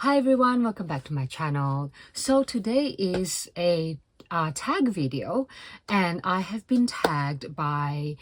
Hi everyone, welcome back to my channel. So today is a tag video and I have been tagged by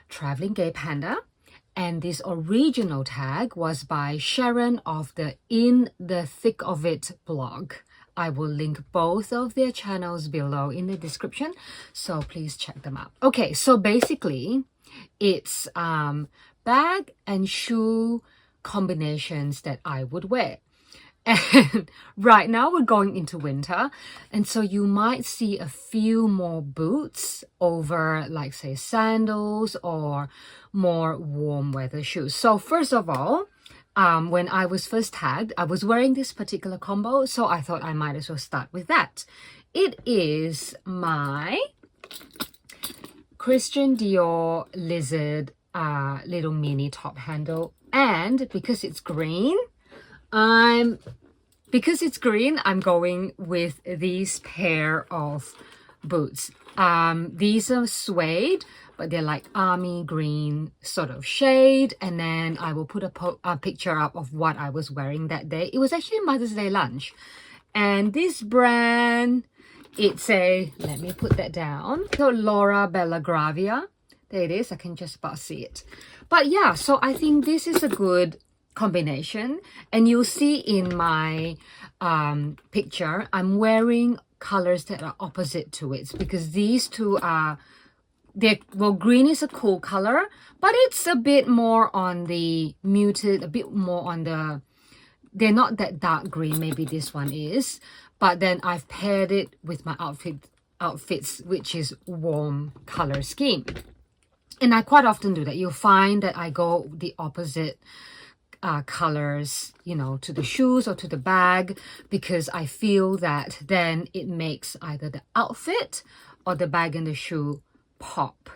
Traveling Gay Panda, and this original tag was by Sharon of the In the Thick of It blog. I will link both of their channels below in the description, so please check them out. Okay, so basically it's bag and shoe combinations that I would wear. And right now we're going into winter, and so you might see a few more boots over, like say sandals or more warm weather shoes. So first of all, when I was first tagged, I was wearing this particular combo, so I thought I might as well start with that. It is my Christian Dior Lizard little mini top handle, and because it's green, I'm going with these pair of boots. These are suede, but they're like army green sort of shade. And then I will put a picture up of what I was wearing that day. It was actually Mother's Day lunch. And this brand, it's let me put that down. So Laura Bellagravia. There it is. I can just about see it. But yeah, so I think this is a good combination, and you'll see in my picture I'm wearing colors that are opposite to it, because these two are green is a cool color, but it's a bit more on the muted, a bit more on the, they're not that dark green. Maybe this one is, but then I've paired it with my outfits, which is warm color scheme. And I quite often do that. You'll find that I go the opposite colors, you know, to the shoes or to the bag, because I feel that then it makes either the outfit or the bag and the shoe pop.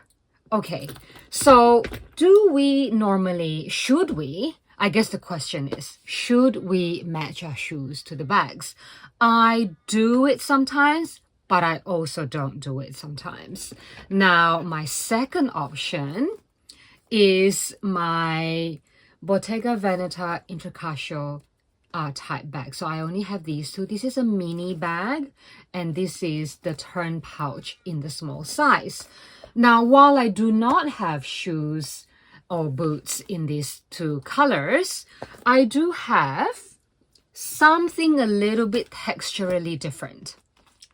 Okay, so should we, I guess the question is, should we match our shoes to the bags? I do it sometimes, but I also don't do it sometimes. Now, my second option is my Bottega Veneta Intricascio type bag. So I only have these two. This is a mini bag, and this is the turn pouch in the small size. Now, while I do not have shoes or boots in these two colors, I do have something a little bit texturally different,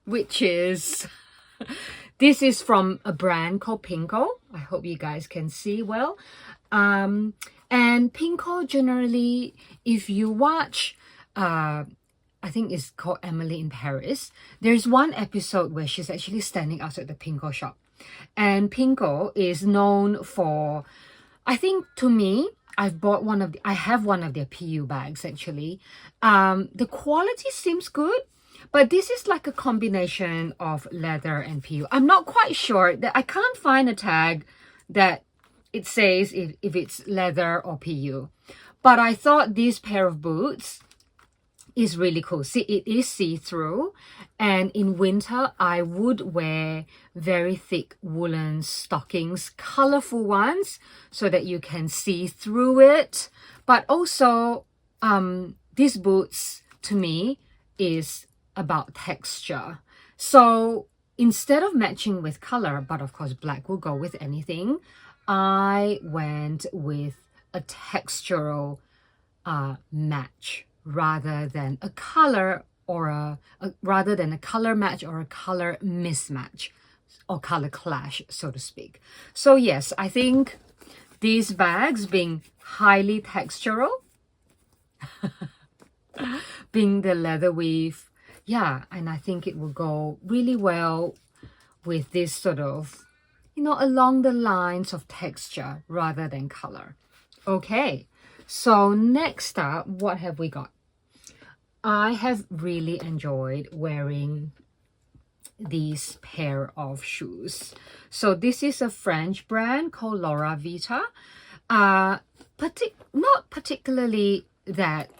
which is this is from a brand called Pinko. I hope you guys can see well. And Pinko, generally, if you watch, I think it's called Emily in Paris, there's one episode where she's actually standing outside the Pinko shop. And Pinko is known for, I think, to me, I have one of their PU bags actually. The quality seems good, but this is like a combination of leather and PU. I'm not quite sure, that I can't find a tag that it says if it's leather or PU. But I thought this pair of boots is really cool. See, it is see-through, and in winter I would wear very thick woolen stockings, colorful ones, so that you can see through it. But also these boots to me is about texture. So instead of matching with color, but of course black will go with anything, I went with a textural match rather than a color, or rather than a color match or a color mismatch or color clash, so to speak. So yes, I think these bags being highly textural, being the leather weave, yeah, and I think it will go really well with this sort of, you know, along the lines of texture rather than color. Okay, so next up, what have we got? I have really enjoyed wearing these pair of shoes. So this is a French brand called Laura Vita. Not particularly that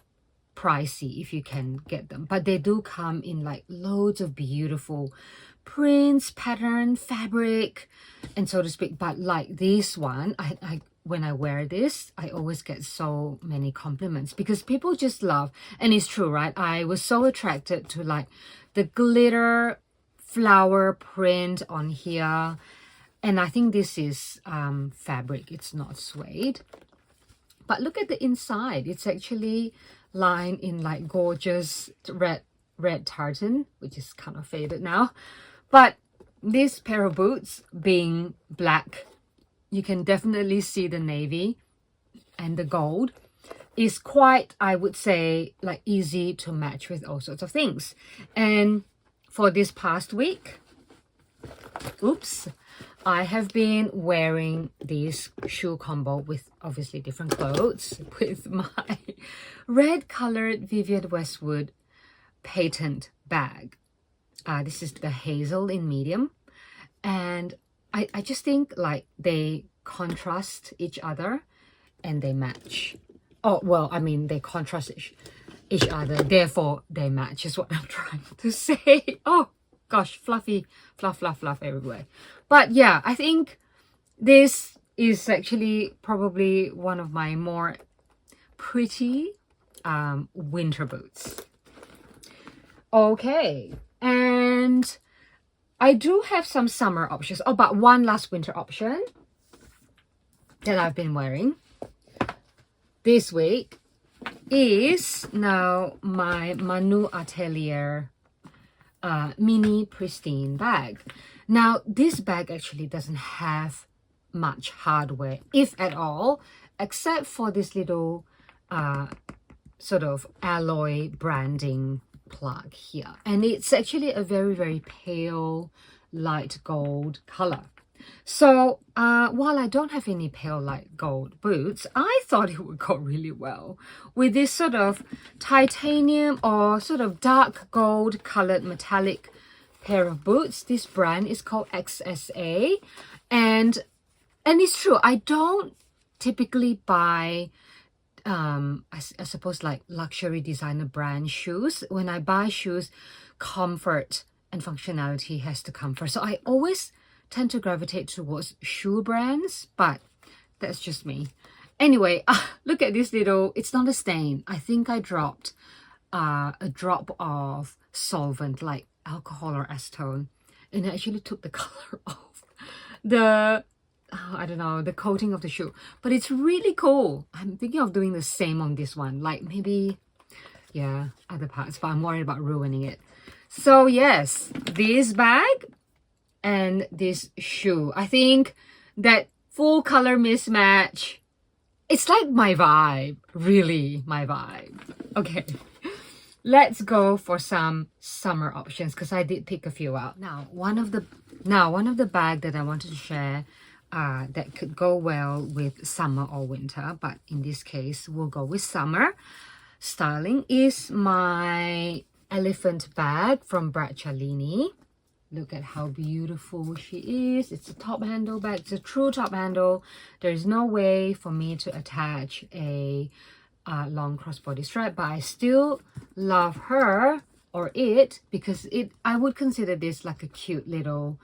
pricey if you can get them, but they do come in like loads of beautiful prints, pattern, fabric, and so to speak. But like this one, when I wear this, I always get so many compliments because people just love, and it's true, right? I was so attracted to like the glitter flower print on here. And I think this is fabric, it's not suede. But look at the inside. It's actually lined in like gorgeous red tartan, which is kind of faded now. But this pair of boots being black, you can definitely see the navy and the gold is quite, I would say, like easy to match with all sorts of things. And for this past week, oops, I have been wearing this shoe combo with obviously different clothes with my red colored Vivienne Westwood patent bag. This is the hazel in medium, and I just think like they contrast each other and they match. Oh, well, I mean, they contrast each other, therefore they match is what I'm trying to say. Oh gosh, fluffy, fluff everywhere. But yeah, I think this is actually probably one of my more pretty winter boots. Okay, and I do have some summer options. Oh, but one last winter option that I've been wearing this week is now my Manu Atelier mini pristine bag. Now, this bag actually doesn't have much hardware, if at all, except for this little sort of alloy branding plug here. And it's actually a very pale light gold color. So while I don't have any pale light gold boots, I thought it would go really well with this sort of titanium or sort of dark gold colored metallic pair of boots. This brand is called XSA, and it's true, I don't typically buy I suppose like luxury designer brand shoes. When I buy shoes, comfort and functionality has to come first. So I always tend to gravitate towards shoe brands, but that's just me. Anyway, look at this little, it's not a stain. I think I dropped a drop of solvent like alcohol or acetone, and it actually took the color off the I don't know, the coating of the shoe. But it's really cool. I'm thinking of doing the same on this one, like maybe, yeah, other parts, but I'm worried about ruining it. So yes, this bag and this shoe, I think that full color mismatch, it's like my vibe, really my vibe. Okay, let's go for some summer options because I did pick a few out. Now, one of the bag that I wanted to share that could go well with summer or winter, but in this case we'll go with summer styling, is my elephant bag from Bracciolini. Look at how beautiful she is. It's a top handle bag. It's a true top handle. There's no way for me to attach a long crossbody strap, but I still love her or it because I would consider this like a cute little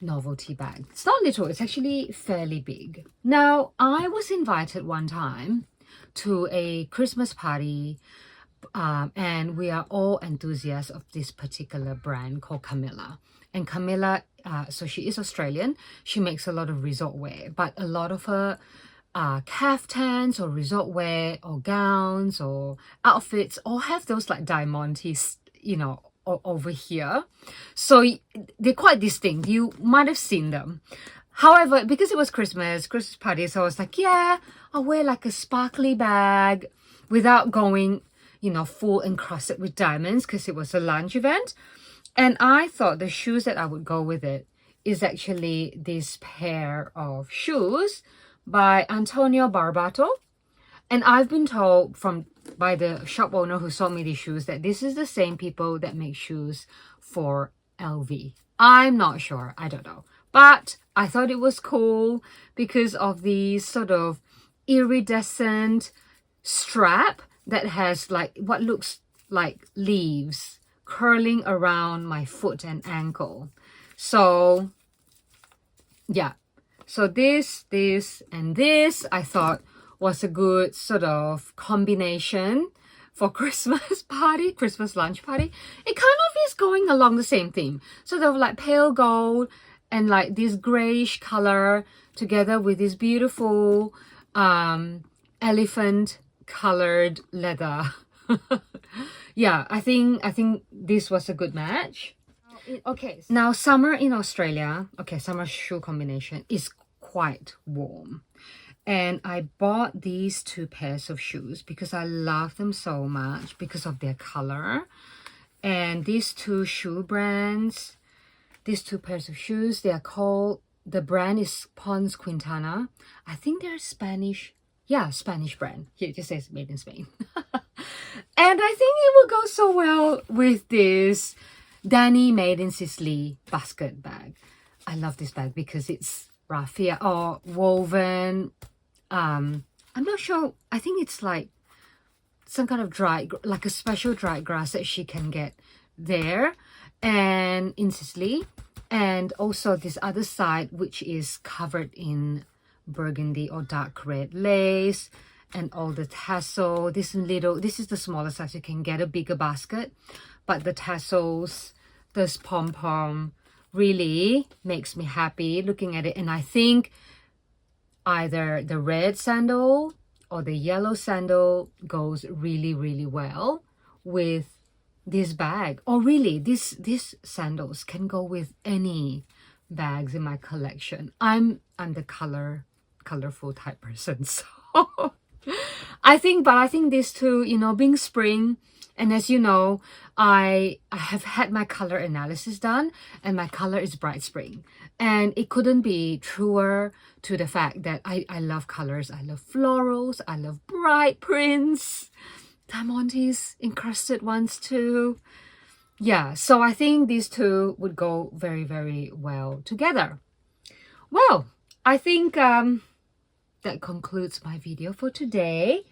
novelty bag. It's not little, it's actually fairly big. Now, I was invited one time to a Christmas party and we are all enthusiasts of this particular brand called Camilla. And Camilla, so she is Australian. She makes a lot of resort wear, but a lot of her caftans or resort wear or gowns or outfits all have those like diamantes, you know, over here. So they're quite distinct. You might have seen them. However, because it was Christmas party, so I was like, yeah, I'll wear like a sparkly bag without going, you know, full encrusted with diamonds because it was a lunch event. And I thought the shoes that I would go with it is actually this pair of shoes by Antonio Barbato. And I've been told by the shop owner who sold me these shoes that this is the same people that make shoes for LV. I'm not sure, I don't know. But I thought it was cool because of the sort of iridescent strap that has like what looks like leaves curling around my foot and ankle. So yeah, So this, and this, I thought was a good sort of combination for Christmas party, Christmas lunch party. It kind of is going along the same theme. Sort of like pale gold and like this grayish color together with this beautiful elephant colored leather. Yeah, I think this was a good match. Okay, now summer in Australia, okay, summer shoe combination is quite warm. And I bought these two pairs of shoes because I love them so much because of their color. And these two shoe brands, these two pairs of shoes, they are called, the brand is Pons Quintana. I think they're Spanish. Yeah, Spanish brand. Here it just says made in Spain. And I think it will go so well with this Danny Made in Sicily basket bag. I love this bag because it's raffia or woven. I'm not sure. I think it's like some kind of dried, like a special dried grass that she can get there and in Sicily. And also this other side, which is covered in burgundy or dark red lace and all the tassel. This is the smaller size. You can get a bigger basket, but the tassels, this pom-pom really makes me happy looking at it. And I think either the red sandal or the yellow sandal goes really, really well with this bag. Or really, these sandals can go with any bags in my collection. I'm the colorful type person, so I think these two, you know, being spring, and as you know, I have had my color analysis done and my color is bright spring, and it couldn't be truer to the fact that I love colors. I love florals, I love bright prints, diamantes, encrusted ones too. Yeah, so I think these two would go very, very well together. Well, I think that concludes my video for today.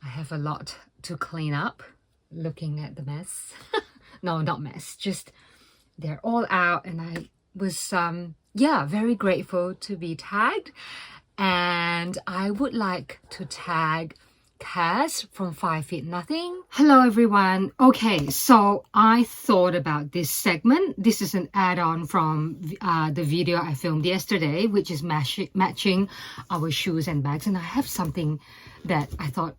I have a lot to clean up looking at the mess. No, not mess, just they're all out, and I was yeah, very grateful to be tagged, and I would like to tag Cass from 5 Feet Nothing. Hello everyone. Okay, so I thought about this segment. This is an add-on from the video I filmed yesterday, which is matching our shoes and bags, and I have something that I thought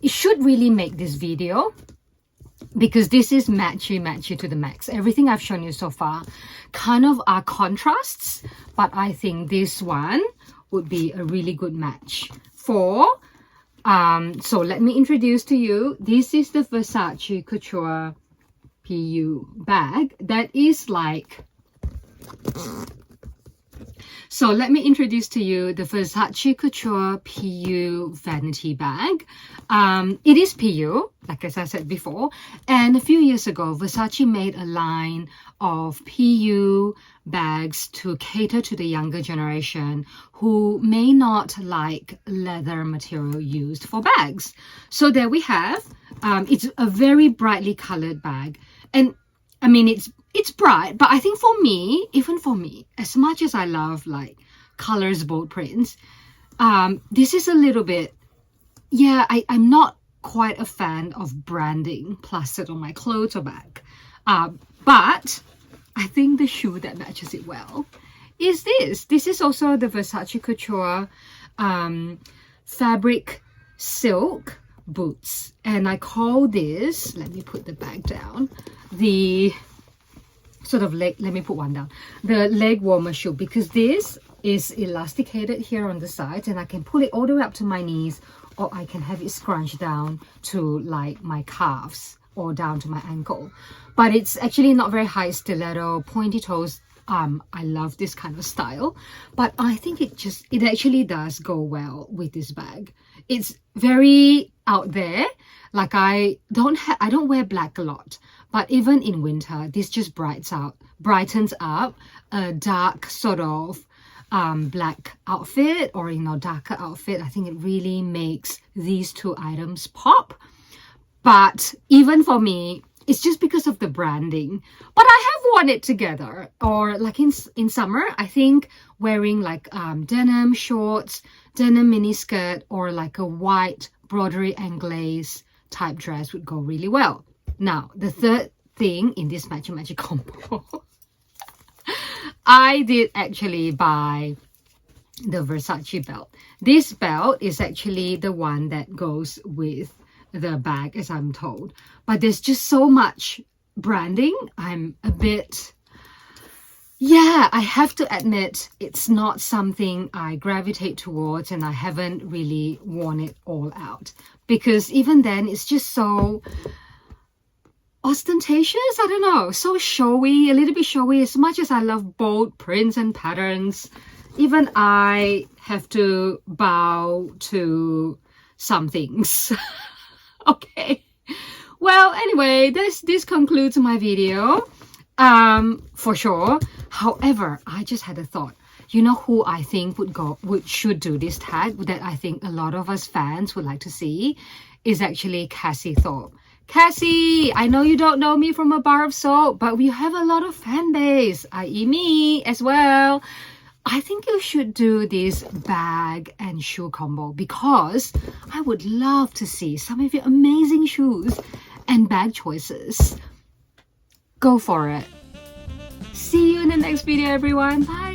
should really make this video, because this is matchy to the max. Everything I've shown you so far kind of are contrasts, but I think this one would be a really good match for so let me introduce to you, this is the Versace Couture PU bag that is like, so let me introduce to you the Versace Couture PU vanity bag. It is PU, like as I said before, and a few years ago Versace made a line of PU bags to cater to the younger generation who may not like leather material used for bags. So there we have, it's a very brightly colored bag, and I mean it's bright, but I think for me, even for me, as much as I love like colors, bold prints, this is a little bit, yeah, I'm not quite a fan of branding plastered on my clothes or bag, but I think the shoe that matches it well is this. This is also the Versace Couture fabric silk boots, and I call this, let me put the bag down, the sort of leg, let me put one down, the leg warmer shoe, because this is elasticated here on the sides and I can pull it all the way up to my knees, or I can have it scrunched down to like my calves or down to my ankle. But it's actually not very high stiletto, pointy toes. I love this kind of style, but I think it actually does go well with this bag. It's very out there. Like I don't wear black a lot, but even in winter, this just brightens up a dark sort of black outfit, or you know, darker outfit. I think it really makes these two items pop. But even for me, it's just because of the branding. But I have worn it together, or like in summer, I think wearing like denim shorts, denim mini skirt, or like a white broderie anglaise type dress would go really well. Now, the third thing in this matchy combo, I did actually buy the Versace belt. This belt is actually the one that goes with the bag, as I'm told, but there's just so much branding. I'm a bit, yeah, I have to admit it's not something I gravitate towards, and I haven't really worn it all out, because even then it's just so ostentatious. I don't know, so showy, a little bit showy. As much as I love bold prints and patterns, even I have to bow to some things. Okay, well, anyway, this concludes my video, for sure. However, I just had a thought. You know who I think should do this tag, that I think a lot of us fans would like to see, is actually Cassie Thorpe. Cassie, I know you don't know me from a bar of soap, but we have a lot of fan base, i.e. me as well. I think you should do this bag and shoe combo, because I would love to see some of your amazing shoes and bag choices. Go for it. See you in the next video, everyone. Bye.